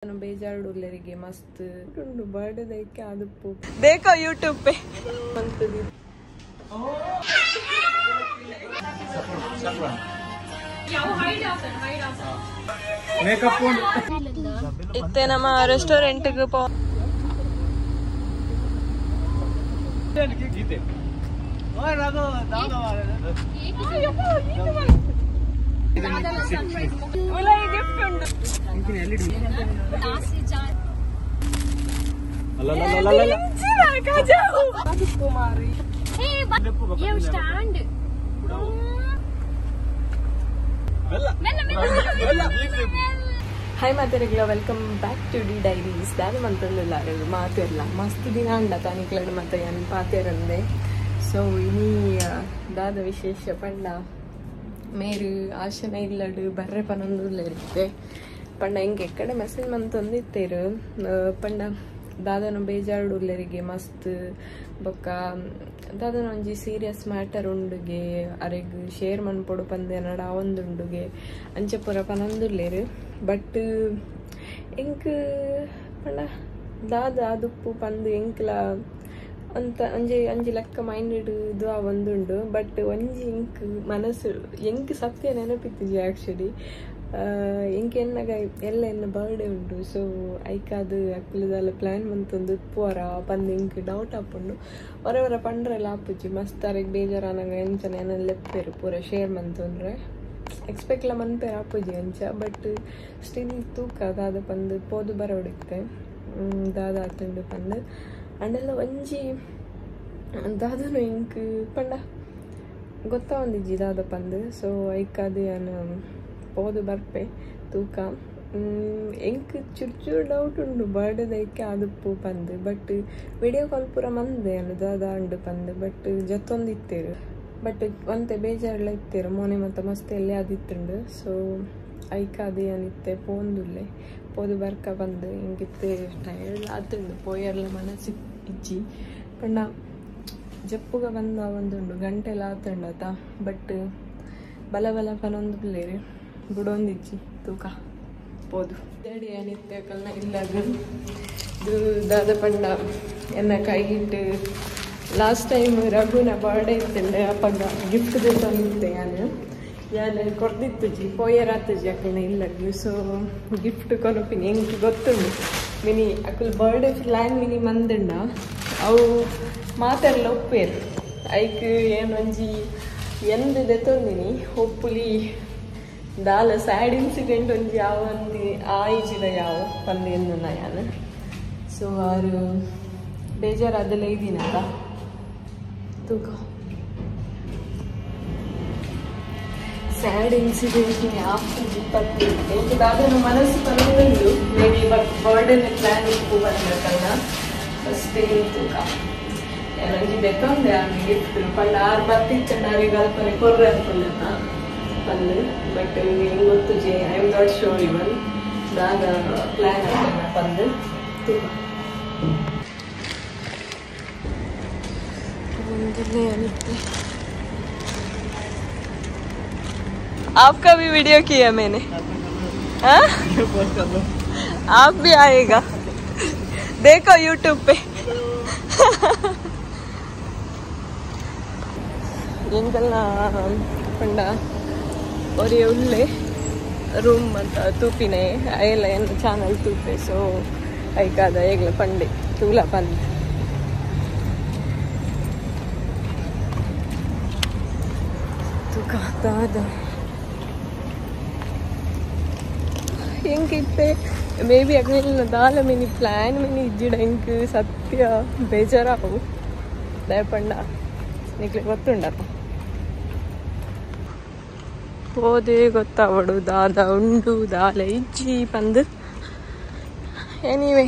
बेजारुल्लरिगे मस्त उंडु बर्डे देखे आदुप्पु देखो यूट्यूब पे मंतदी ಮೇಕಪ್ ಇತ್ತೆ ನಮ್ಮ ರೆಸ್ಟೋರೆಂಟ್ ಗೆ ಪೋ ಗೀತೆ ಓಯ್ ರಾಘವ ದಾದವ ಒಳ್ಳೆ ಗಿಫ್ಟ್ ಉಂಟು ಇಂಕಿನ ಎಲ್ಇಡಿ हाय मातेरेगला welcome back to the diaries दादा मंत्रल्लारे मातेरला मस्त दिन अंड तानिक्लड मत यान पातेरंदे सो इनी दादा विशेष पंड मेरु आशನ ಇಲ್ಲಡು ಬರ್ರೆ ಪನೊಂದುಲ್ಲೆರಿತ್ತೆ ಪಂಡ ಇಂಗೆ ಎಕ್ಕಡೆ ಮೆಸೇಜ್ ಮಂತೊಂದಿತ್ತೇರು ಪಂಡ ದಾದನ ಬೇಜಾರುಡ್ಲೆರಿಗೆ ಮಸ್ತ್ ಬೊಕ್ಕ ದಾದನ ಒಂಜಿ ಸೀರಿಯಸ್ ಮ್ಯಾಟರ್ ಉಂಡುಗೆ ಅರೆಗ್ ಶೇರ್ ಮನ್ಪೊಡು ಪಂದೆ ನಡ ಅವೊಂದುಂಡುಗೆ ಅಂಚೆ ಪುರ ಪನೊಂದುಲ್ಲೆರು ಬಟ್ ಎಂಕ್ ಪಂಡ ದಾದ ಅದುಪ್ಪು ಪಂದು ಎಂಕ್ಲ ಅಂತ ಅಂಜಿ ಲೆಕ್ಕ ಮೈಂಡ್ ಇದು ಒಂದುಂಡು ಬಟ್ ಒಂಜಿ ಇಂಕ್ ಮನಸ್ಸು ಎಂಕ್ ಸತ್ಯ ನೆನಪಿತ್ತಿಜಿ ಆ್ಯಕ್ಚುಲಿ ಎಂಕ್ ಎನ್ನಗ ಎಲ್ಲ ಎನ್ನ ಬರ್ಡೇ ಉಂಡು ಸೊ ಐಕಾದು ಅಕ್ಕಲದಲ್ಲ ಪ್ಲ್ಯಾನ್ ಮಂತೊಂದು ಪೋರ ಪಂದು ಎಂಕ್ ಡೌಟ್ ಆಪುಂಡು ಹೊರ ಪಂಡ್ರೆಲ್ಲ ಆಪುಜಿ ಮಸ್ತ್ ಅರೆಗ್ ಬೇಜಾರಾನಾಗ ಎಂಚನ ಏನೆಲ್ಲ ಲೆಪ್ಪೇರು ಪೂರ ಶೇರ್ ಮಂತಂದ್ರೆ ಎಕ್ಸ್ಪೆಕ್ಟ್ಲ ಮನ್ಪೇರು ಆಪುಜಿ ಅಂಚ ಬಟ್ ಸ್ಟಿಲ್ ತೂಕ ದಾದ ಪಂದು ಪೋದು ಬರೋಡಿತ್ತೆ ದಾದ ಆತುಂಡು ಪಂದು ಅಂಡೆಲ್ಲ ಒಂಜಿ ದಾದನು ಇಂಕ್ ಪಂಡ ಗೊತ್ತಾ ಒಂದಿಜ್ಜಿ ದಾದ ಪಂದು ಸೊ ಐಕಾದು ಯಾನು ಪೋದು ಬರ್ಪೆ ತೂಕ ಎಂಕ್ ಚೂರು ಡೌಟ್ ಉಂಡು ಬರ್ಡೇದ ಐಕೆ ಆದುಪ್ಪು ಪಂದು ಬಟ್ ವಿಡಿಯೋ ಕಾಲ್ ಪೂರ ಮಂದೆ ಅನ್ನು ದಾದ ಅಂಡು ಪಂದು ಬಟ್ ಜೊತ್ತೊಂದಿತ್ತೇರು ಬಟ್ ಒಂತೆ ಬೇಜಾರೆಲ್ಲ ಇತ್ತೇರು ಮೊನೆ ಮತ್ತು ಮಸ್ತ್ ಎಲ್ಲೇ ಆದಿತ್ತುಂಡು ಸೊ ಐಕಾದು ಏನಿತ್ತೆ ಪೋಂದುಲ್ಲೆ ಪೋದು ಬರ್ಕ ಬಂದು ಹಿಂಗಿತ್ತೆ ಟೈರ್ಡ್ ಆತುಂಡು ಪೋಯರ್ಲ ಮನಸ್ಸಿ ಇಜ್ಜಿ ಪಂಡ ಜಪ್ಪುಗ ಬಂದ ಒಂದುಂಡು ಗಂಟೆಲ್ಲ ಆತುಂಡತ ಬಟ್ ಬಲ ಬಲ ಪನೊಂದುಲ್ಲೇರಿ ಬುಡೊಂದಿಜ್ಜಿ ತೂಕ ಪೋದು ದೇಡಿ ಏನಿತ್ತೆ ಕಲ್ನ ಇಲ್ಲಾಗ ಇದು ದಾದ ಪಂಡ ಎನ್ನ ಕೈಗಿಟ್ಟು ಲಾಸ್ಟ್ ಟೈಮ್ ರಘುನ ಬರ್ಡೇ ಇತ್ತಂಡೆ ಅಪ್ಪಗ ಗಿಫ್ಟ್ ತಂದಿದ್ದೆ ಯಾನು ಕೊಡ್ದಿತ್ತುಜಿ ಪೋಯರಾತಜಿ ಅಕ್ಕನ ಇಲ್ಲಗಿ ಸೊ ಗಿಫ್ಟ್ ಕೊನಪಿನಿ ಎಂಕ್ ಗೊತ್ತುಂಡು ಮಿನಿ ಅಕ್ಕಲ್ ಬರ್ಡೇ ಪ್ಲ್ಯಾನ್ ಮಿನಿ ಮಂದುಂಡ ಅವು ಮಾತೆಲ್ಲ ಒಪ್ಪೇರು ಐಕ್ ಏನೊಂಜಿ ಎಂದು ದೆತ್ತೊಂದಿನಿ ಒಪ್ಪುಲಿ ದಾಲ ಸ್ಯಾಡ್ ಇನ್ಸಿಡೆಂಟ್ ಒಂಜಿ ಯಾವಂದು ಆಯ್ಜಿದ ಯಾವ ಪಂದು ಎಂದು ಯಾನು ಸೊ ಅವರು ಬೇಜಾರಾದೆಲ್ಲ ಇದ್ದೀನಲ್ಲ ತೂಕ ಸ್ಯಾಡ್ ಇನ್ಸಿಡೆಂಟ್ ಯಾಪುಜಿ ಪತ್ತು ಎಂಟು ದಾದನ ಮನಸ್ಸು ಪಂದು ಮೇ ಬಿ ಬರ್ಡೇನ ಪ್ಲ್ಯಾನ್ ಉಪ್ಪು ಬಂದಕ್ಕಲ್ಲ ಫಸ್ಟೇ ತೂಕ ಏನೊಂಜಿ ದೆತ್ತೊಂದೆ ಆಮೇಲೆ ಗಿಫ್ಟ್ ಪಂಡ ಆರು ಬತ್ತಿಚ್ಚಂಡಾರಿಗೆ ಅಲ್ಪನೆ ಕೊರ್ರೆ ಅನ್ಕೊಳ್ಳೋಣ ಪಂದು ಬಟ್ ಹೆಂಗೆ ಗೊತ್ತು ಜೆ I am not sure even ದಾದ ಪ್ಲ್ಯಾನ್ ಆಗ್ತದೆ ಪಂದು ತೂಕ आपका भी वीडियो किया मैंने हाँ? आप भी आएगा देखो यूट्यूब पे ಎಂಕಲ್ನ ಪಂಡ ಒರೆ ಉಳ್ಳೆ ರೂಮ್ ಅಂತ ತೂಪಿನೇ ಅಯ್ಯಲ್ಲ ಏನು ಚಾನಲ್ ತೂಪೆ ಸೊ ಐಕಾದ ಏಗ್ಲ ಪಂಡೆ ತೂಲ ಪಂದೆ ದಾದ ಹೆಂಗಿತ್ತೆ ಮೇ ಬಿ ಅಗ್ಲಿಲ್ಲ ದಾಲ ಮಿನಿ ಪ್ಲ್ಯಾನ್ ಮಿನಿ ಇಜ್ಜಿಡ ಹೆಂಗ್ ಸತ್ಯ ಬೇಜಾರಾವು ದಯಪಂಡ ನಿಕ್ಲೆ ಗೊತ್ತುಂಡಪ್ಪ ಹೋದೆ ಗೊತ್ತಾವಡು ದಾದ ಉಂಡು ದಾಲ ಇಜ್ಜಿ ಪಂದು ಎನಿವೆ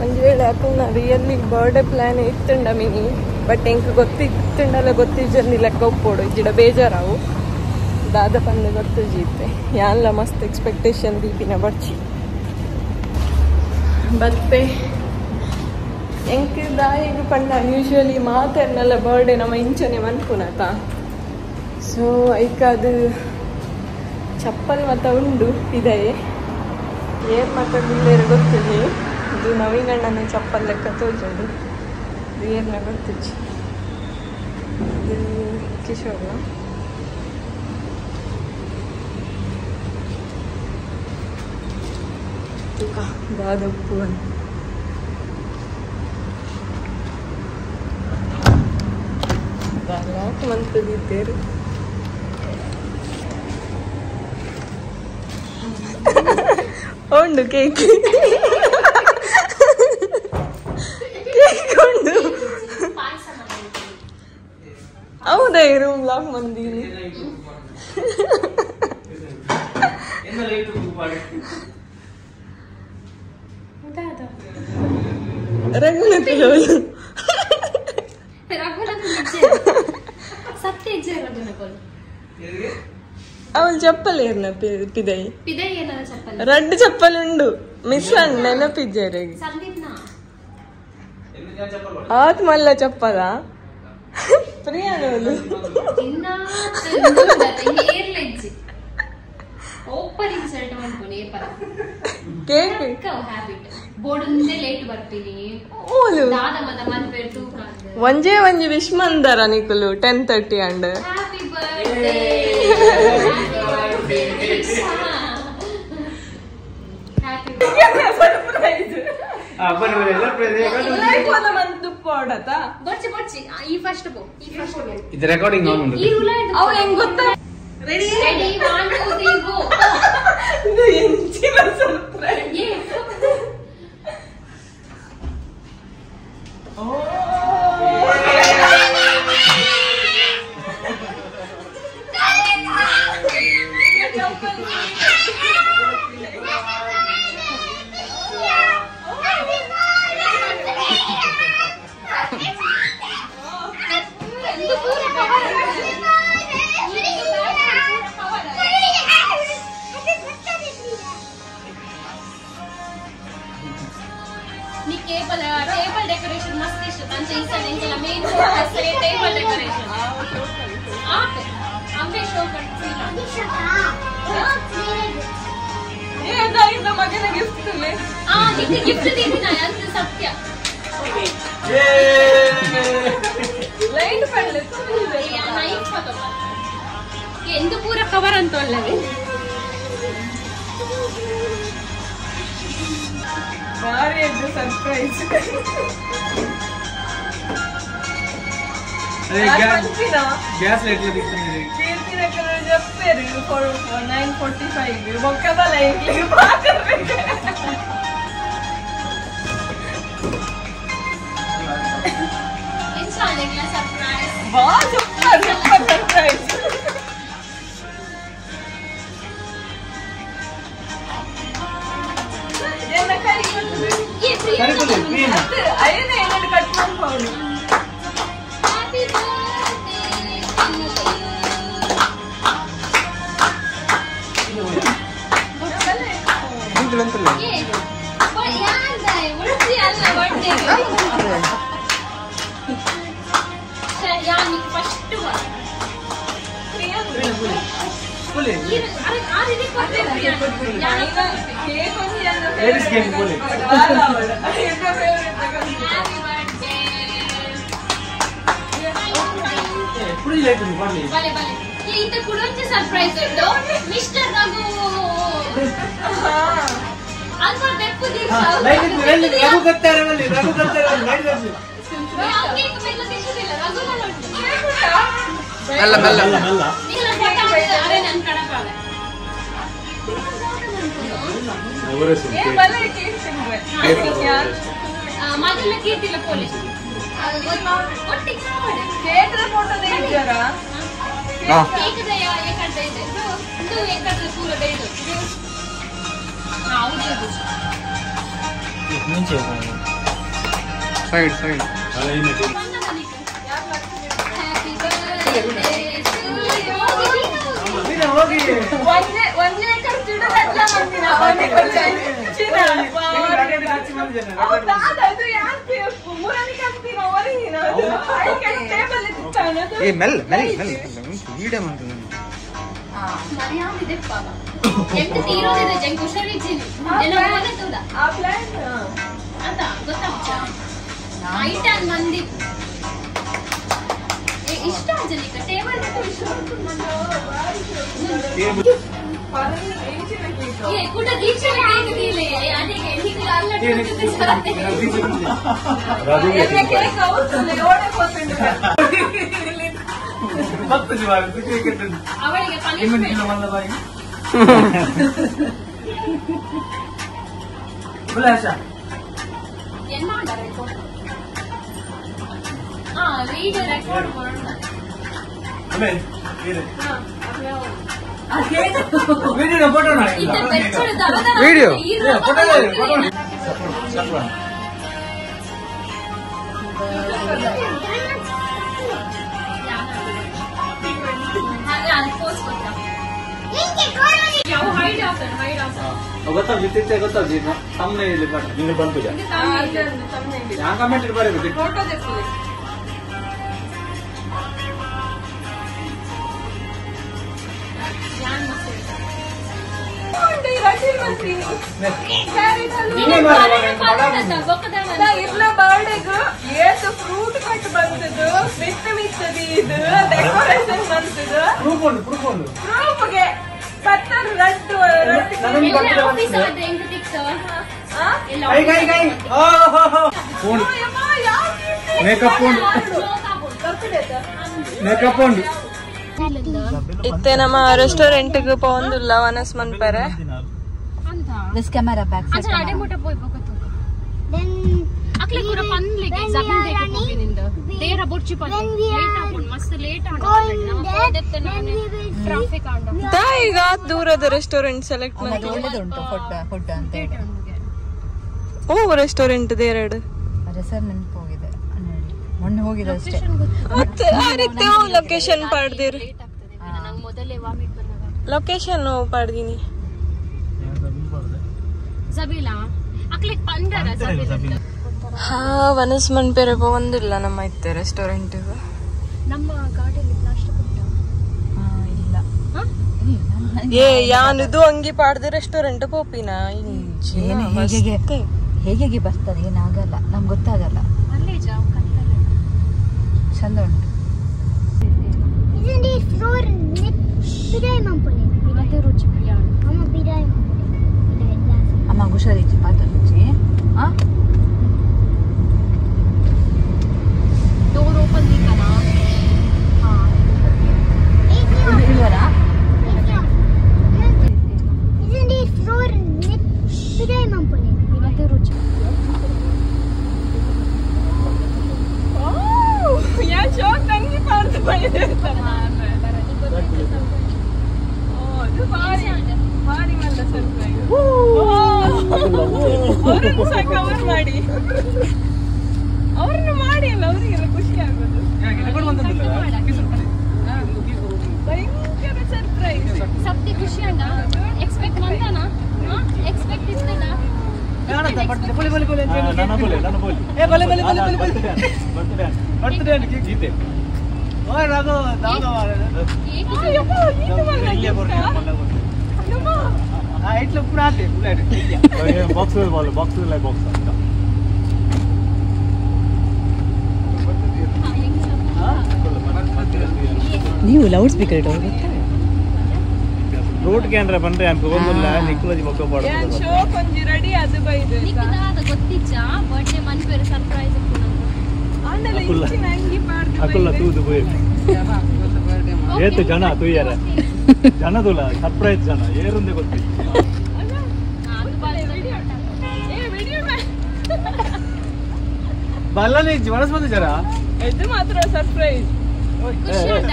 ಒಂದು ವೇಳೆ ಅಕ್ಕನ ರಿಯಲಿ ಬರ್ಡೇ ಪ್ಲ್ಯಾನ್ ಇತ್ತುಂಡ ಮಿನಿ ಬಟ್ ಎಂಕ್ ಗೊತ್ತಿತ್ತುಂಡಲ್ಲ ಗೊತ್ತಿಜ್ಜಲ್ಲಿ ಲೆಕ್ಕ ಒಪ್ಪೋಡು ಇಜ್ಜಿಡ ಬೇಜಾರಾವು ದಾದ ಪಂದು ಗೊತ್ತು ಜೀತೆ ಯಾನ್ಲ ಮಸ್ತ್ ಎಕ್ಸ್ಪೆಕ್ಟೇಷನ್ ದೀಪಿನ ಬರ್ಚಿ ಬತ್ತೆ ಎಂಕ್ ದಾಯಿಗೆ ಪಂಡ ಯೂಶ್ವಲಿ ಮಾತೆರ್ನೆಲ್ಲ ಬರ್ಡೇ ನಮ್ಮ ಇಂಚನೆ ಮನ್ಪುನತ ಸೊ ಐಕಾದು ಚಪ್ಪಲ್ ಮತ್ತು ಉಂಡು ಇದೆ ಏರ್ ಮತ್ತು ಬಿಲ್ಲೇರು ಗೊತ್ತಿಲ್ಲ ಇದು ನವೀನಣ್ಣನ ಚಪ್ಪಲ್ ಲೆಕ್ಕ ತೋಜುಂಡು ಇದು ಏರ್ನ ಗೊತ್ತಿಚ್ಚು ಇದು ಕಿಶೋರ್ನ ದಾದಪ್ಪು ಅಂತ ಲಾಕ್ ಮಂತದಿದ್ದೇರು ಉಂಡು ಕೇಕ್ ಕೇಕ್ ಉಂಡು ಹೌದಾ ಈ ರೂಮ್ ಲಾಕ್ ಮಂದಿನಿ ಅವಳು ಚಪ್ಪಲ್ ಏರ್ನ ಪಿದೈ ರೆಡ್ ಚಪ್ಪಲ್ ಉಂಡು ಮಿಸ್ ನೆನಪಿದ್ದೇರೆ ಆತ್ ಮಲ್ಲ ಚಪ್ಪಲ ಪ್ರಿಯಾನೋಲು ಕೇಕ್ ಒಂಜೇ ಒಂಜಿ ವಿಶ್ ಮಂದರ ನಿಕುಲು 10:30 ಅಂಡ್ ಇದು ರೆಕಾರ್ಡಿಂಗ್ ಆನ್ ಉಂಟು ಅವ್ರು ಹೆಂಗ್ ಗೊತ್ತಾ ರೆಡಿ 1 2 3 ಗೋ ಇದು ಎಂಚಿನ ಸರ್ಪ್ರೈಸ್ ಓ ಟೇಬಲ್ ಡೆಕೋರೇಷನ್ ಮಸ್ತ್ ಇಷ್ಟ ತಂಚೆ ಇನ್ಸ್ಟಾಲ್ ಇಂಗೆಲ್ಲ ಮೇನ್ ಫೋಕಸ್ ಟೇಬಲ್ ಡೆಕೋರೇಷನ್ ಅವೇ ಶೋ ಮಾಡ್ತೀರಾ ಏದಾಗಿದ್ದ ಮಗನ ಗಿಫ್ಟ್ ತುಲೆ ನಿಮಗೆ ಗಿಫ್ಟ್ ದೀದಿನ ಅಂತ ಸತ್ಯ ಲೈಟ್ ಪಡ್ಲೆ ನೈಟ್ ಫೋಟೋ ಎಂದು ಪೂರ ಕವರ್ ಅಂತ ಒಳ್ಳೆವೆ ಭಾರಿ ಅದು ಸರ್ಪ್ರೈಸ್ ಗ್ಯಾಸ್ ಲೈಟ್ ದಿಕ್ಕಿದೆ ಕೀರ್ತಿನ ಕಲರ್ ಜಪ್ಪೇರು 9:45 ಬೊಕ್ಕದ ಲೈಟ್ ಬಾಕರ್ಬೇಕು ಇನ್ಸ್ಟಾಲ್ ಇಂಗೆಲ್ಲ ಸರ್ಪ್ರೈಸ್ ಬಾ ಸೂಪರ್ ಸರ್ಪ್ರೈಸ್ ಏನ ಕೈ ಅಯ್ಯನೇ ಏನಾದ್ರು ಕಟ್ ಮಾಡ್ಕೊಂಡು ಹ್ಯಾಪಿ ಬರ್ತ್ಡೇ ಫಸ್ಟ್ ಸರ್ಪ್ರೈಸ್ ಉಂಟು ಮಿಸ್ಟರ್ ರಘು ಮೊದಲ ಕೀರ್ತಿಲ್ಲ ಪೊಲೀಸ್ ಫೋಟೋ ತೆಗಿದ್ದಾರಾ ಸೈಡ್ ಸೈಡ್ ಒಂದೇ ಖರ್ಚು ಮರ್ಯಾದೆ ಪಾಪ ಎಂತ ತೀರೋದಿದೆ ಜಂಗ್ ಹುಷಾರಿದ್ದೀನಿ ಎಲ್ಲ ಹೋಗತ್ತದ ಆ ಪ್ಲಾನ್ ಅಂತ ಗೊತ್ತಾಗ್ತಾ ಐಟನ್ ಮಂದಿ ಇಷ್ಟ ಅಂಜಲಿಕ ಟೇಬಲ್ ये कुठे दीक्षा केक दिले आणि केक लागला केक औतले ओडे ಹೋಗ್ತಿದೆ ಮತ್ತೆ ಜವಾರಿ ಕೇಕ್ ಇಟ್ಟು ಅವಳಿಗೆ ಪನಿಷ್ಮೆಂಟ್ ಬಾಯಿ ಬುಲಾಶ ಏನು ಮಾಡಾರೆ ಹಾ ವಿಡಿಯೋ ರೆಕಾರ್ಡ್ ಮಾಡೋಣ ಅಮೇ ಇದೆ ಹಾ ಅಪ್ಲೈ ವಿಡಿಯೋ ಫೋಟೋ ನಾ ಇದು ಬೆಚ್ಚಡು ದವದ ವಿಡಿಯೋ ಫೋಟೋ ಗೊತ್ತಾಗ್ತದೆ ಸಾಮನೆ ಇಲ್ಲಿ ನಿನ್ನ ಬಂತು ಯಾವ ಕಮೆಂಟ್ ಬರಬೇಕು ಫೋಟೋ ತೆಗೆದು ಇರ್ಲ ಬರ್ಡೇಗು ಏತು ಫ್ರೂಟ್ ಕಟ್ ಬಂತದ್ದು ಮಿತ್ತ ಮಿತ್ತದಿ ಇದು ಡೆಕೋರೇಷನ್ ಬಂತದ್ದು ಪ್ರೂಫ್ಗೆ ಕತ್ತರ್ ರಟ್ಟು ಆಫೀಸ್ ಆದ್ರೆ ಹೆಂಗ್ ಫಿಕ್ಸ್ ಮೇಕಪ್ ಉಂಟು ಇತ್ತೆ ನಮ್ಮ ರೆಸ್ಟೋರೆಂಟ್ಗೆ ಪೋಂದುಲ್ಲ ವನಸ್ ಮನ್ಪರೆ This camera back. अच्छा आडे मोठा पोय बघत होतो अकले कुरा पनले की जाऊन देखे पोगिनिंद तेरा बोर्ची पण लेट आपण मस्त लेट आंड ಹೋದೆತ್ತೆ ನಾನು ಟ್ರಾಫಿಕ್ ಆಂಡ ಈಗ ದೂರದ ರೆಸ್ಟೋರೆಂಟ್ ಸೆಲೆಕ್ಟ್ ಮಾಡಿ ಒಳ್ಳೆದುಂಟು ಫುಡ್ ಅಂತ ಹೇಳಿ. ಓ ರೆಸ್ಟೋರೆಂಟ್ ಎರಡು ಹೆಸರು ನೆನಪು ಹೋಗಿದೆ ಮೊನ್ನೆ ಹೋಗಿದೆ ಅಷ್ಟೇ. ಮತ್ತೆ ಆ ರೀತಿ ಲೊಕೇಶನ್ ಪಾಡ್ದಿರಿ ಲೇಟ್ ಆಗ್ತದೆ ನನಗೆ ಮೊದಲೇ ವಾಮಿಟ್ ಬಂದಾಗ ಲೊಕೇಶನ್ ಪಾಡ್ದಿನಿ ಜಬೀಲಾ ಅಕ್ಲೆ ಪಂಡರ ಜಬೀಲಾ ಹಾ ವನಸ್ ಮನ್ಪೆರೆ ಪೋಂದಿಲ್ಲ ನಮ್ಮ ಇತ್ತೆ ರೆಸ್ಟೋರೆಂಟ್ ನಮ್ಮ ಗಾಡಿಯಲ್ಲಿ ನಾಷ್ಟ ಕೊಟ್ಟ ಇಲ್ಲ ಏ ಯಾನಿದು ಅಂಗಿ ಪಾಡ್ದೆ ರೆಸ್ಟೋರೆಂಟ್ ಪೋಪಿನ ಹೇಗೆ ಬರ್ತದೆ ಏನಾಗಲ್ಲ ನಮ್ಗೆ ಗೊತ್ತಾಗಲ್ಲ. ಅಲ್ಲೇ ಜಾವ್ ಕತ್ತಲೆ ಚಂದ ಉಂಟು. Isn't it floor biday mampune? ಇವತ್ತೇ ರುಚಿ ಬಿರಿಯಾನಿ Mama biday ಅಮ್ಮ ಹುಷಾರಿಚ್ಚಿ ಪಾತ್ರೆ ಡೋರ್ ಓಪನ್ ದಿಕ್ಕನಾ ಹಾ ಇಲ್ವರಾ? Isn't it floor biday mampune? ಇವತ್ತೇ ರುಚಿ ಯಾ ಶೋಕ್ ಅಂಗಿ ಪಾಡ್ದು ಬಂದಿದೆ ಅದು ಮಾಡಿ ಮಲ್ಲ ಸರ್ಪ್ರೈಸ್ ಅವ್ರನ್ನು ಸಹ ಕವರ್ ಮಾಡಿ ಅವ್ರನ್ನು ಮಾಡಿ ಅಲ್ಲ ಅವರಿಗೆಲ್ಲ ಖುಷಿ ಆಗೋದು ಭಯಂಕರ ಸರ್ಪ್ರೈಸ್ ಸತ್ಯ ಖುಷಿ ಅಂಡ ಎಕ್ಸ್ಪೆಕ್ಟ್ ಮಂತಾನಾ ಎಕ್ಸ್ಪೆಕ್ಟ್ ಇತ್ತಲ್ಲ ನೀವು ಲೌಡ್ ಸ್ಪೀಕರ್ ಇಟ್ಟು ರೋಡ್ ಕ್ಯಾನ್ರ ಬಂದ್ರೆ ಅನ್ಕೋಲ್ಲ ನಿಕ್ಕಲಜಿ ಮಕ್ಕ ಯಾನ್ ಶೋ ಕೊಂಜಿ ರೆಡಿ ಅದು ಬೈದೆ ನಿಕ್ಕದಾದ ಗೊತ್ತಿಚ್ಚ ಬರ್ತ್ಡೇ ಮನ್ ಪೇರು ಸರ್ಪ್ರೈಸ್ ಆಂಡಲ ಇಂಚಿನ ಅಂಗಿ ಪಾಡ್ದು ಅಕುಲ್ಲ ತೂದು ಹೋಯ್ ಏತು ಜನ ತುಯ್ಯಾರ ಜನ ತುಲ ಸರ್ಪ್ರೈಸ್ ಜನ ಏರುಂದೆ ಗೊತ್ತಿಲ್ಲ ಬಲ್ಲನೆ ಮನಸ್ ಬಂದ ಜರ ಇದು ಮಾತ್ರ ಸರ್ಪ್ರೈಸ್ ಖುಷಿ ಅಂಡ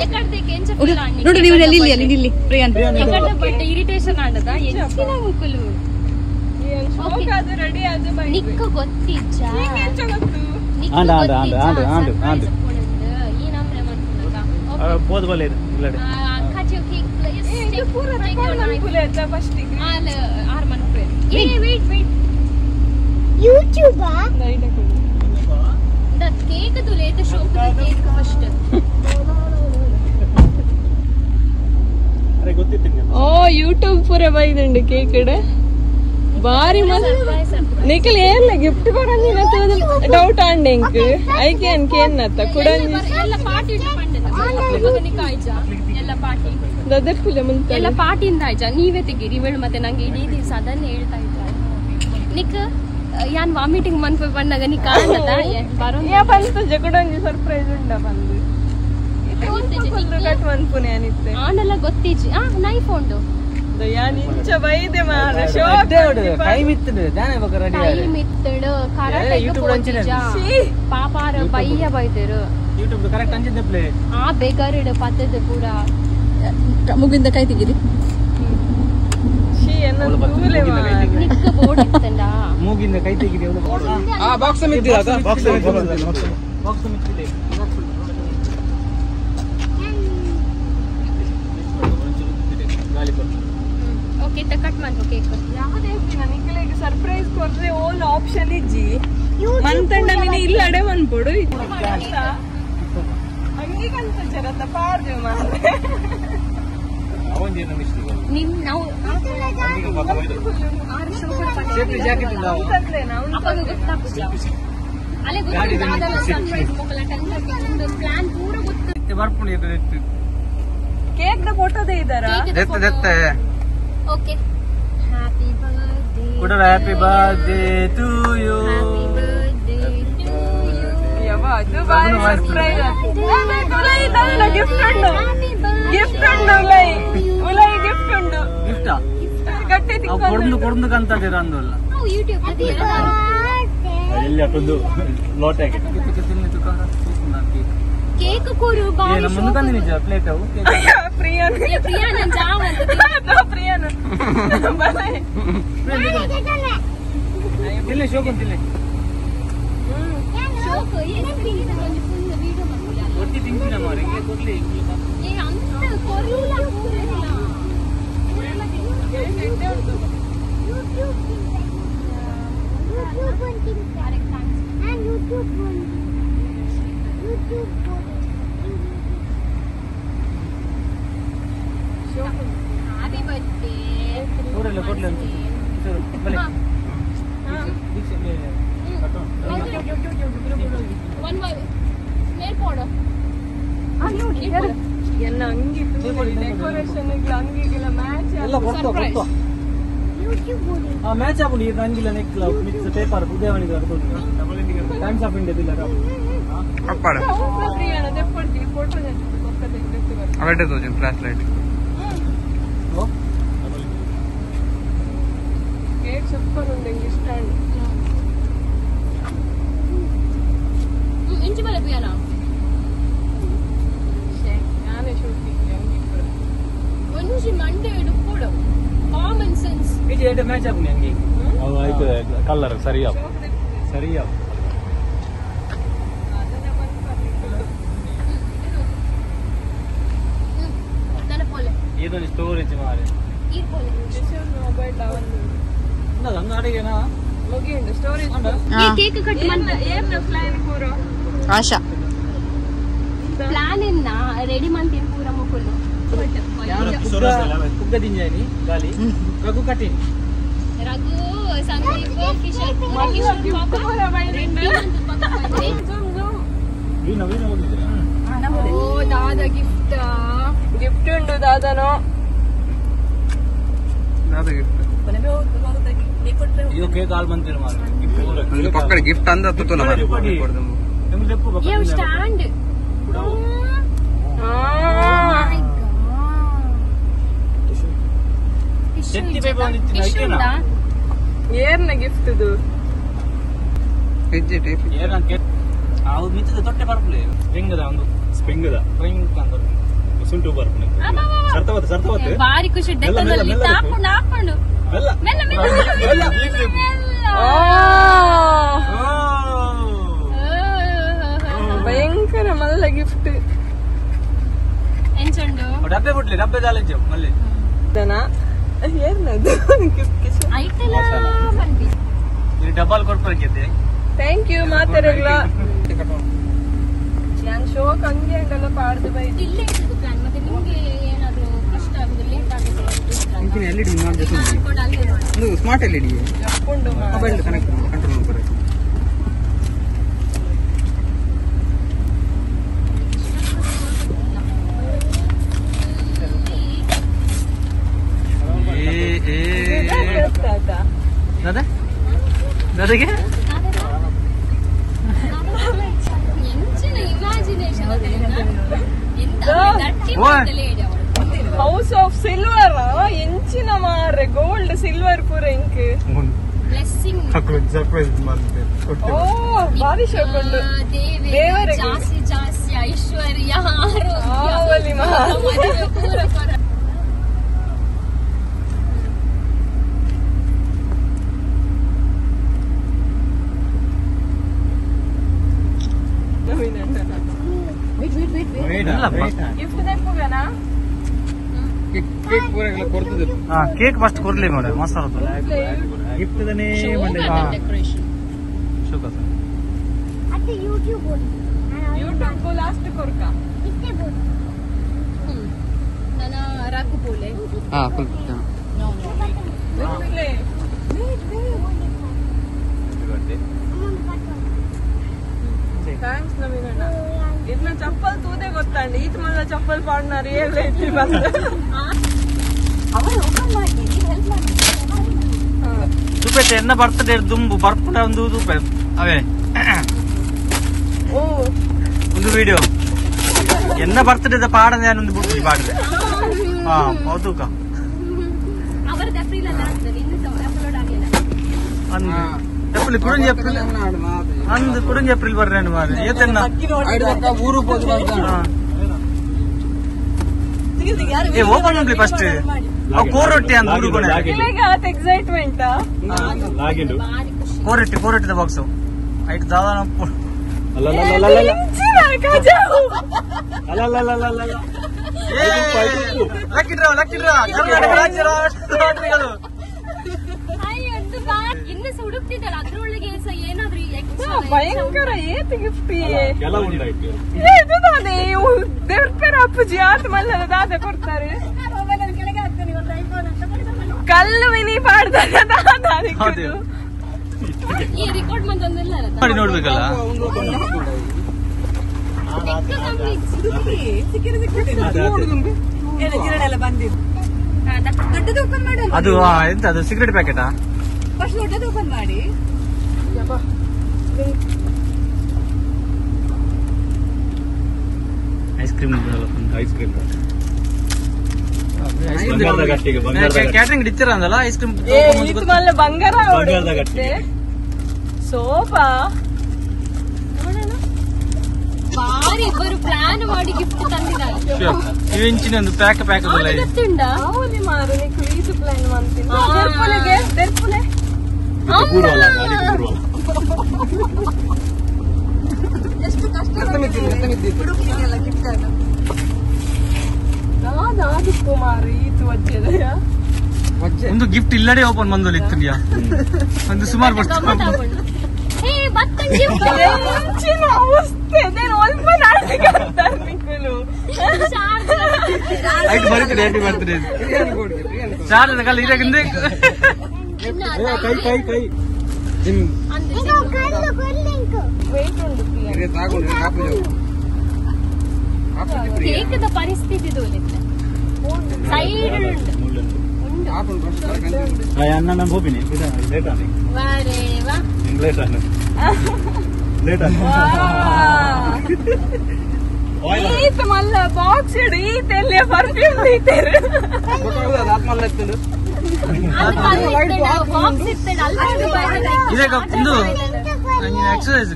ಎಕಡೆ ಕೆಂಚ ನೋಡಿ ನೀವು ಇಲ್ಲಿ ಪ್ರಿಯಾಂತ್ ಎಕಡೆ ಬಟ್ ಇರಿಟೇಷನ್ ಆಂಡದ ಎಂಚಿನ ಮುಕುಲು ಏನ್ ಶೋಕ್ ಅದು ರೆಡಿ ಅದು ಬೈದೆ ನಿಕ್ಕ ಗೊತ್ತಿಚ್ಚ ಎಂಚ ಗೊತ್ತು ಆಂಡ ಆಂಡ ಈ ನಮ್ರೆ ಮನ್ಪುನಗ ಬೋದು ಬಲೆ ಇಲ್ಲಡೆ ಕಚು ಕೇಕ್ ಪ್ಲೇಸ್ ಇದು ಪೂರ ತಗೊಂಡು ಫುಲ್ ಎತ್ತ ಫಸ್ಟ್ ಗೆ ಆಲ್ ಆರ್ ಮನ್ಪೆ ಏ ವೇಟ್ YouTube ನೈಟ್ ಕೊಡು ದ ಕೇಕ್ ತುಲೇತ ಶೋಕ್ ಕೇಕ್ ಫಸ್ಟ್ ಗೊತ್ತಿತ್ತು ಓ ಯೂಟ್ಯೂಬ್ ಪೂರ ಬೈದುಂಡು ಕೇಕಡೆ ಬಾರಿ ನಿಖಿಲ್ ಏನ್ ಗಿಫ್ಟ್ ಕೊಡಂದಿನ ಡೌಟ್ ಆಂಡ್ ಎಂಕ್ ಐಕೆ ಅನ್ಕೆ ಏನತ್ತ ಕುಡಂದಿ ದದರ್ಪುಲೆ ಮುಂತ ಎಲ್ಲ ಪಾಟಿಯಿಂದ ಆಯ್ತಾ ನೀವೇ ತೆಗೀರಿ ಇವಳು ಮತ್ತೆ ನಂಗೆ ಇಡೀ ದಿವಸ ಅದನ್ನೇ ಹೇಳ್ತಾ ಇದ್ದಾರೆ ನಿಕ್ ಯಾನ್ ವಾಮಿಟಿಂಗ್ ಮನ್ಪು ಬಂದಾಗ ನೀ ಕಾಣದ ಬರೋ ಬಂತ ಕುಡಂದಿ ಸರ್ಪ್ರೈಸ್ ಉಂಡ ಬಂದು ಕಟ್ ಮನ್ಪುನೆ ಅನಿತ್ತೆ ಆನೆಲ್ಲ ಗೊತ್ತಿಜ್ಜಿ ನೈಫ್ ಉಂಡು ಯಾನ್ ಇಂಚ ಬೈದೆ ಮಾರ ಶೋ ಟೈಮ್ ಇತ್ತು ಜಾನೆ ಬಕ ರೆಡಿ ಟೈಮ್ ಇತ್ತಡು ಕರೆಕ್ಟ್ ಪೋಚಿಜ ಪಾಪಾರ ಬಯ್ಯ ಬೈದರು ಯೂಟ್ಯೂಬ್ ಕರೆಕ್ಟ್ ಅಂಜಿದ್ದೆ ಪ್ಲೇ ಆ ಬೇಗಾರಿಡು ಪತ್ತದ ಪೂರ ಮುಗಿಂದ ಕೈ ತೆಗಿರಿ ಶೀ ಎನ್ನ ತೂಲೆ ಮಾರ ನಿಕ್ಕ ಬೋರ್ಡ್ ಇತ್ತಂಡ ಮೂಗಿಂದ ಕೈ ತೆಗಿರಿ ಬಾಕ್ಸ್ ಮಿತ್ತಿಲ್ಲ ಬಾಕ್ಸ್ ಮಿತ್ತಿಲ್ಲ ಗಾಳಿ ಕೊಡು ಓಕೆ ಕಟ್ ಮಾಡ್ಕೋ ಕೇಕ್ ಯಾವ್ದು ಹೇಳ್ತೀನಿ ನಿಖಿಲಿಗೆ ಸರ್ಪ್ರೈಸ್ ಕೊಡ್ರೆ ಓಲ್ ಆಪ್ಷನ್ ಇಜ್ಜಿ ಮಂತಂಡಲಿನಿ ಇಲ್ಲಡೆ ಮನ್ಪೊಡು ಹಂಗಿಗಂತ ಜರತ್ತ ಪಾರ್ದೇವ್ ಮಾರ್ರೆ ಅವಂಜೇನ ಮಿಸ್ಟೇಕ್ ನಿಮ್ ನಾವು ಸೇಫ್ಟಿ ಜಾಕೆಟ್ ಇಲ್ಲ ಅಪ್ಪಗ ಗೊತ್ತಾಗ್ತಿಲ್ಲ ಅಲ್ಲೇ ಗೊತ್ತಿಲ್ಲ ಅದಲ್ಲ ಸರ್ಪ್ರೈಸ್ ಮಕ್ಕಳ ಟೆನ್ಷನ್ ಪ್ಲಾನ್ ಪೂರ ಗೊತ್ತು ಬರ್ಪುಳಿ ಇತ್ತು ಕೇಕ್ ದ ಫೋಟೋದೇ ಇದ್ದಾರಾ ದೆತ್ತೆ ಓಕೆ ಹ್ಯಾಪಿ ಬರ್ತ್ಡೇ ಕುಡರ ಹ್ಯಾಪಿ ಬರ್ತ್ಡೇ ಟು ಯು ಯವ್ವ ಅದು ಬಾರಿ ಸರ್ಪ್ರೈಸ್ ಉಲೈ ನನ್ನ ಗಿಫ್ಟ್ ಉಂಡು ಗಿಫ್ಟ್ ಉಂಡು ಉಲೈ ಗಿಫ್ಟ್ ಉಂಡು ಗಿಫ್ಟಾ ಗಟ್ಟಿ ಕೊಡ್ದು ಕೊಡ್ದು ಕಂತದಿರ ಅಂದಲ್ಲ ನಾವು ಯೂಟ್ಯೂಬ್ ಅದಿಯಲ್ಲ ಎಲ್ಲಿ ಅಷ್ಟೊಂದು ಲೋಟ ಕೇಕ್ ಕೊಡು ಬಾರಿ ನಮ್ಮ ಮುಂದೆ ನಿಜ ಪ್ಲೇಟ್ ಅವು ಪ್ರಿಯಾನ್ ಪ್ರಿಯಾ ನನ್ ಜಾವ ಅಂತ ಪ್ರಿಯಾನ್ ತಿನ್ನಿ ಶೋಕನ್ ತಿನ್ನಿ ಶೋಕ್ ಏನು ಪ್ರಿಯಾ ಒಂದು ಫುಲ್ ವಿಡಿಯೋ ಮಾಡ್ಕೊಳ್ಳಿ ಒಟ್ಟಿ ತಿಂತಿನ ಮಾರಿ ಕೊಡ್ಲಿ ಏ ಅಂತ ಕೊರೂಲ ಪೂರಿಲ್ಲ ಹ್ಯಾಪಿ ಬರ್ತ್ಡೇ ಊರೆಲ್ಲ ಕೊಡ್ಲಿ ಅಂತ ಬನ್ನಿ ಒನ್ ಬೈ ಮೇಲ್ ಕೊಡು ಎನ್ನ ಅಂಗಿ ಡೆಕೋರೇಷನ್ ಅಂಗಿಗೆಲ್ಲ ಮ್ಯಾಚ್ ಎಲ್ಲ ಕೊಡ್ತು ಮ್ಯಾಚ್ ಆಗ್ಬಿಡಿ ಇದು ಅಂಗಿಲ್ಲ ನೆಕ್ಲ ಮಿಕ್ಸ್ ಪೇಪರ್ ಉದಯವಾಣಿಗೆ ಟೈಮ್ಸ್ ಆಫ್ ಇಂಡಿಯಾ ಇಲ್ಲ ಪ್ರಿಯಾನ ತೆಪ್ಕೊಡ್ತೀವಿ ಫೋಟೋ ಅವೈಟೇ ತೋಜನ್ ಫ್ಲಾಶ್ ಲೈಟ್ ಕೇಕ್ ಸೂಪರ್ ಉಂಡು ನಂಗೆ ಇಷ್ಟ ಇಂಚು ಮೇಲೆ ಪ್ರಿಯಾನ ನಾನೇ ಶೂಟಿಂಗ್ ಅಂಗಿ ಮನುಷ್ಯ ಮಂಡೆ ಇಡುಕೊಡು ಕಾಮನ್ ಸೆನ್ಸ್ ಇದು ಏಟ ಮ್ಯಾಚ್ ಆಗ್ಬಿಡಿ ಅಂಗಿ ಅದು ಆಯ್ತು ಕಲರ್ ಸರಿಯಾ ಸರಿಯಾ ನನ್ನ ಪೋಲೆ ಇದೊಂದು ಸ್ಟೋರೇಜ್ ಮಾರಿ ಈ ಪೋಲೆ ಮೊಬೈಲ್ ಡೌನ್ ಹಂಗ ಅಡಿಗೆನಾ ಮುಗಿಯುಂಡು ಸ್ಟೋರೇಜ್ ಈ ಕೇಕ್ ಕಟ್ ಮಾಡಿ ಏನು ಪ್ಲಾನ್ ಪೂರ ಆಶಾ ಪ್ಲಾನ್ ಇನ್ನ ರೆಡಿ ಮಾಡ್ತೀನಿ ಪೂರ ಮುಕ್ಕುಲು ಕುಗ್ಗ ದಿಂಜಾನಿ ಗಾಲಿ ರಘು ಕಟಿನ್ ರಘು ಸಂದೀಪ್ ಕಿಶೋರ್ ಕಿಶೋರ್ ಪಾಪ ರೆಡ್ಡಿ ಅಂತ ಪಾಪ ವೀಣ ಹೋಗಿದ್ರೆ ಓ ದಾದ ಗಿಫ್ಟ್ ಗಿಫ್ಟ್ ಉಂಟು ದಾದನೋ ಇದು ಕೇಕ್ ಆಲ್ ಬಂತಿರ ಮಾರಿ ಪಕ್ಕಡ ಗಿಫ್ಟ್ ಅಂದ ತುತ್ತಲ ಮಾರಿ ಯು ಸ್ಟ್ಯಾಂಡ್ ಎತ್ತಿ ಬೇಬ ಒಂದಿತ್ತು ಐಕೆನಾ ಏರ್ನ ಗಿಫ್ಟ್ ಇದು ಹೆಜ್ಜೆ ಟೇಪ್ ಏನಂತ ಅವ್ರು ಮಿತ್ತದ ತೊಟ್ಟೆ ಬರ್ಪಲೆ ಸ್ಪ್ರಿಂಗದ ಒಂದು ಸ್ಪ್ರಿಂಗದ ಸ್ಪ್ರಿಂಗ್ ಅಂತ ಸುಂಟು ಬರ್ಪಲೆ ಸರ್ತವತ್ತು ಬಾರಿ ಖುಷಿ ಡೆಕ್ಕದಲ್ಲಿ ತಾಕೊಂಡು ಹಾಕೊಂಡು ಬೆಲ್ಲ ಮೆಲ್ಲ ಬೆಲ್ಲ ಭಯಂಕರ ಮಲ್ಲ ಗಿಫ್ಟ್ ಎಂಚಂಡು ಡಬ್ಬೆ ಬಿಡ್ಲಿ ಡಬ್ಬೆ ದಾಲೆಜ್ಜು ಮಲ್ಲಿ ದನ ಏರ್ನದು ಗಿಫ್ಟ್ ಐತಲ್ಲ ಬಂದಿ ಇಲ್ಲಿ ಡಬ್ಬಲ್ ಕೊಡ್ಪರ್ಕಿದ್ದೆ ಥ್ಯಾಂಕ್ ಯು ಮಾತಾಡಲ್ಲ ನಾನು ಶೋಕ್ ಹಂಗೆ ಅಂತೆಲ್ಲ ಪಾಡ್ದು ಬೈ ಇಲ್ಲೇ ಇದ್ದು ಪ್ಲಾನ್ ಮತ್ತೆ ನಿಮ್ಗೆ ಏನಾದ್ರು ಕಷ್ಟ ಆಗುದು ಲೇಟ್ ಇಂಚಿನ LED ಮಾಡ್ಬೇಕು ಒಂದು smart LED mobile connect control ಮಾಡ್ತಾರೆ. ನನಗೆ ಹೌಸ್ ಆಫ್ ಸಿಲ್ವರ್ ಎಂಚಿನ ಮಾರ್ರೆ ಗೋಲ್ಡ್ ಸಿಲ್ವರ್ ಪೂರ ಇಂಕ್ ಓ ಬಾರಿ ಶೋಕೊಂಡು ದೇವರಿಗೆ ಜಾಸ್ತಿ ಜಾಸ್ತಿ ಐಶ್ವರ್ಯ ಕೇಕ್ ಫಸ್ಟ್ ಕೊರ್ಲಿ ಮಾಡ ಮಸಾಲ ಗಿಫ್ಟ್ ಯೂಟ್ಯೂಬ್ ಲಾಸ್ಟ್ ಕೊರ್ಕ ನನ್ನ ರಾಕು ಪೋಲೆ ಥ್ಯಾಂಕ್ಸ್ ನವೀನಣ್ಣ ಇದನ್ನ ಚಪ್ಪಲ್ ತೂದೆ ಗೊತ್ತಂడి ಈತ ಮಲ್ಲ ಚಪ್ಪಲ್ ಪಾಡ್ನ ರಿಯಲ್ ಐತಿ ಬಂದ ತೂಪೈತೆ ಎನ್ನ ಬರ್ತಡೆ ದುಂಬು ಬರ್ಪುಡ ಒಂದು ತೂಪೆ ಅವೇ ಓ ಒಂದು ವಿಡಿಯೋ ಎನ್ನ ಬರ್ತಡೆ ಪಾಡ ഞാനൊന്ന് ബുക്ക് പാടില്ല ആ പൗതുക ಅವರದ ಏಪ್ರಿಲ್ ಅಲ್ಲ ಇನ್ನು ಅಪ್ಲೋಡ್ ಆಗಿಲ್ಲ ಅಂದು ಏಪ್ರಿಲ್ ಕುಡಿಂಜ ಏಪ್ರಿಲ್ ಅಂದು ಕುಡಿಂಜ ಏಪ್ರಿಲ್ ಬರ್ರೇನು ಮಾರೆ ಏತೆನ್ನ ಊರು ಏ ಓಪನ್ ಮಾಡ್ಲಿ ಫಸ್ಟ್ ಅವ್ ಕೋರೊಟ್ಟಿ ಅಂತ ಊರು ಕೊನೆ ಆತ ಎಕ್ಸೈಟ್ಮೆಂಟ್ ಕೋರೊಟ್ಟಿ ಬಾಕ್ಸ್ ಐಟ್ ದಾದಾ ಲಕ್ಕಿಡ್ರ ಕರ್ನಾಟಕ ರಾಜ್ಯ ರಾಷ್ಟ್ರಗಳು ಇನ್ನು ಹುಡುಕ್ತಿದ್ದಲ್ಲ ಅದ್ರೊಳಗೆ ಏನಾದ್ರು ಭಯಂಕರ ಏತ್ ಗಿಫ್ಟ್ ದೇವ್ರ ಪೇರ ಅಪ್ಪುಜಿ ಆತ ಮಲ್ಲ ದಾದ ಕೊಡ್ತಾರೆ ಕಲ್ಲು ಮಿನಿ ಪಾಡ್ದಾಗ ಈ ರೆಕಾರ್ಡ್ ಬಂದೊಂದಿಲ್ಲ ಮಾಡಿ ನೋಡ್ಬೇಕಲ್ಲ ಅದು ಎಂತ ಅದು ಸಿಗರೇಟ್ ಪ್ಯಾಕೆಟಾ ಓಪನ್ ಮಾಡಿ ಐಸ್ ಕ್ರೀಮ್ ಕ್ಯಾಟ್ರಿಂಗ್ ಇಡ್ತೀರ ಅಂದಲ್ಲ ಐಸ್ ಕ್ರೀಮ್ ಮಲ್ಲ ಬಂಗಾರ ಸೋಫಾ ಬಾರಿ ಇಬ್ಬರು ಪ್ಲಾನ್ ಮಾಡಿ ಗಿಫ್ಟ್ ತಂದಿದ್ದಾರೆ ಇವೆಂಚಿನ ಒಂದು ಪ್ಯಾಕ್ ಗೊತ್ತುಂಡ ಹೌದು ಮಾರು ನೀನು ಇದು ಪ್ಲಾನ್ ಮಾಡ್ತೀನಿ ತೆರ್ಪುಲೆ ಎಷ್ಟು ಕಷ್ಟ ನಾದಿಕ್ಕು ಮಾರು ಈತು ವಜ್ಜೆದೆಯ ಒಂದು ಗಿಫ್ಟ್ ಇಲ್ಲಡೆ ಓಪನ್ ಬಂದೋಲಿ ಇತ್ತುಂಡಿಯಾ ಒಂದು ಸುಮಾರು ಹೆಚ್ಚಿನ ಅವಸ್ಥೆ ಓಪನ್ ಆಗ್ಲಿಕ್ಕಂತಾರೆ ನಿಕ್ಕಲು ಐಟ್ ಬರೀತಾರೆ ಹ್ಯಾಪಿ ಬರ್ತ್ಡೇ ಚಾರ್ಜ್ ಕಲ್ ಇರಕಿಂದ ಕೈ ವೇಟ್ ಉಂಟು ಕೇಕದ ಪರಿಸ್ಥಿತಿ ಸೈಡ್ ಅನ್ನ ನಮ್ಮ ಹೋಗಿನಿ ಲೇಟ್ ಆಗಿ ಲೇಟ್ ಆಗಿ ಲೇಟ್ ಆಗಿ ಈತ ಮಲ್ಲ ಬಾಕ್ಸ್ ಇಡು ಈತೆಲ್ಲ ಪರ್ಫ್ಯೂಮ್ ಈತೇರು ಇದಕ್ಕೆ ಒಂದು ಎಕ್ಸರ್ಸೈಸ್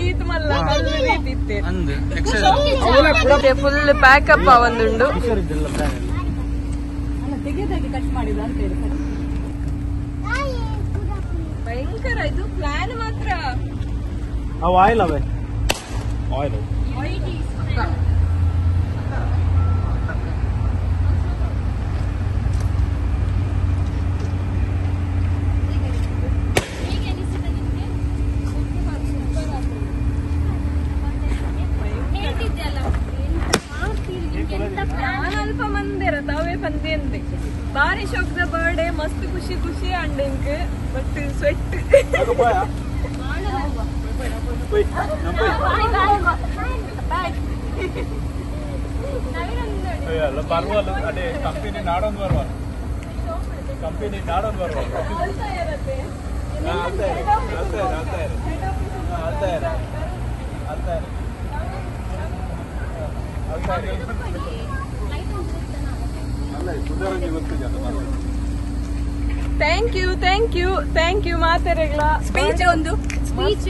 ಈತ ಮಲ್ಲ ಅಂದು ಎಕ್ಸರ್ಸೈಸ್ ಫುಲ್ ಪ್ಯಾಕಪ್ ಒಂದುಂಡು ಭಯಂಕರ ಇದು ಪ್ಲಾನ್ ಮಾತ್ರ ಅವು ಆಯಿಲ್ ಅವೇ ಆಯಿಲ್ ಅಲ್ಪ ಮಂದಿರ ತಾವೇ ಪಂದಿ ಅಂತೆ ಬಾರಿ ಶೋಕ್ದ ಬರ್ಡೇ ಮಸ್ತ್ ಖುಷಿ ಖುಷಿ ಅಂಡ್ ಬಟ್ ಸ್ವೆಟ್ ಬರ್ವಲ್ಲ ಅದೇ ಕಂಪನಿ ನಾಡೊಂದು ಬರ್ವಲ್ಲ ಕಂಪನಿ ನಾಡೊಂದು ಬರ್ವಲ್ಲ ಥ್ಯಾಂಕ್ ಯು ಮಾತಾರೆಗಳ ಸ್ಪೀಚ್ ಒಂದು ಮಸ್ತ್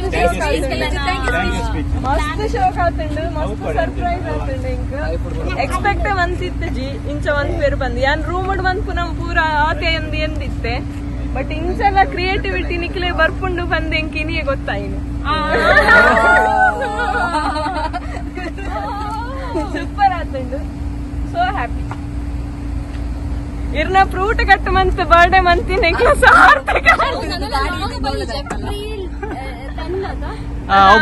ಶೋಕ್ ಆತುಂಡು ಮಸ್ತ್ ಸರ್ಪ್ರೈಸ್ ಆತುಂಡು ಇಂಕ್ ಎಕ್ಸ್ಪೆಕ್ಟ್ ಮನ್ಸಿತ್ತು ಜಿ ಇಂಚ ಒಂದ್ ಪೇರು ಬಂದು ಯಾನ್ ರೂಮ್ ಬಂದ್ ಪುನಃ ಪೂರ ಆತೆ ಅಂದ್ ಎಂದಿತ್ತೆ ಬಟ್ ಇಂಚೆಲ್ಲ ಕ್ರಿಯೇಟಿವಿಟಿ ನಿಕ್ಲೆ ಬರ್ಪುಂಡು ಬಂದ್ ಎಂಕಿನಿಯೇ ಗೊತ್ತಾಯಿನು ಸೂಪರ್ ಆತುಂಡು ಸೋ ಹ್ಯಾಪಿ ಇರ್ನ ಫ್ರೂಟ್ ಕಟ್ ಮಂತ್ ಬರ್ಡೇ ಮಂತಿನ ಸಾರ್ಥಕ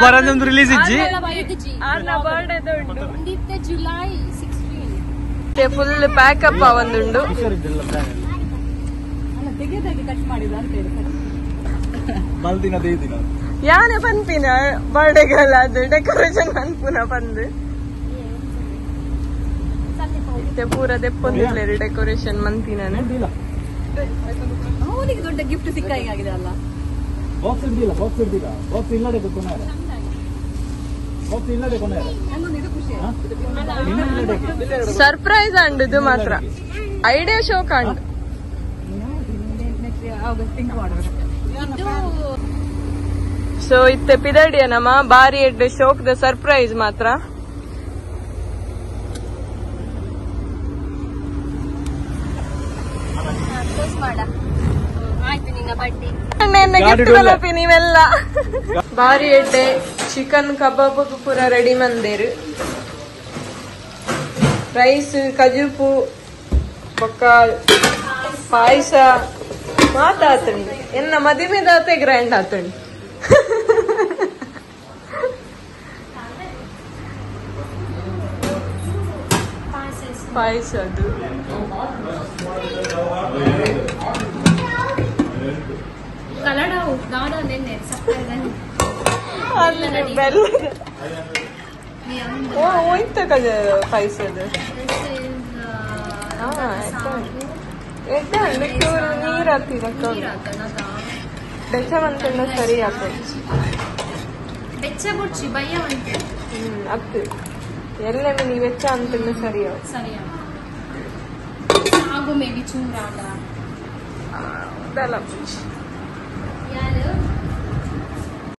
ಬರೋದೊಂದು ರಿಲೀಸ್ ಇಜ್ಜಿ ಬರ್ಡೇ ದೊಡ್ಡ ಜುಲೈ 16 ಫುಲ್ ಪ್ಯಾಕಪ್ ಒಂದುಂಡು ಯಾನೆ ಪನ್ಪಿನ ಬರ್ಡೇಗೆಲ್ಲ ಅದು ಡೆಕೋರೇಷನ್ ಪನ್ಪುನ ಬಂದು ಪೂರ ದೆಪ್ಪೊಂದಿಲ್ಲ ಡೆಕೋರೇಷನ್ ಮಂತಿನ ಅವನಿಗೆ ದೊಡ್ಡ ಗಿಫ್ಟ್ ಸಿಕ್ಕಾಗಿದೆ ಅಲ್ಲ. ಬಾಕ್ಸ್ ಇರ್ದಿಲ್ಲ ಬಾಕ್ಸ್ ಇಲ್ಲದೆ ಕೊನೆಯಾರ ಸರ್ಪ್ರೈಸ್ ಅಂಡ್ ಇದು ಮಾತ್ರ ಐಡಿಯಾ ಶೋ ಕಂಡು ಸೊ ಇತ್ತೆ ಪಿದಡಿಯ ನಮ್ಮ ಬಾರಿ ಎಡ್ಡೆ ಶೋಕ್ ದ ಸರ್ಪ್ರೈಸ್ ಮಾತ್ರ ನೀವೆಲ್ಲ ಬಾರಿ ಎಡ್ಡೆ ಚಿಕನ್ ಕಬಾಬ್ ಪೂರ ರೆಡಿ ಮಂದೇರು ರೈಸ್ ಖಜೂಪು ಬೊಕ್ಕ ಪಾಯಸ ಮಾತಾತಂಡಿ ಎನ್ನ ಮದಿಮೆದಾತೆ ಗ್ರ್ಯಾಂಡ್ ಆತಂಡಿ ಪಾಯಸ ಅದು ಹೋಯ್ತ ಪಾಯಸದು ನೀರ್ ಹಾಕ್ತಿದ ಬೆಚ್ಚ ಮಂತಣ್ಣ ಸರಿ ಆಗ್ತದೆ ಅತ್ತು ಎಲ್ಲೆಮ್ಮೆ ನೀ ವೆಚ್ಚ ಅಂತಣ್ಣ ಸರಿ ಆಗು ಮೇಬಿ ಚೂರಾಡ ಅದೆಲ್ಲ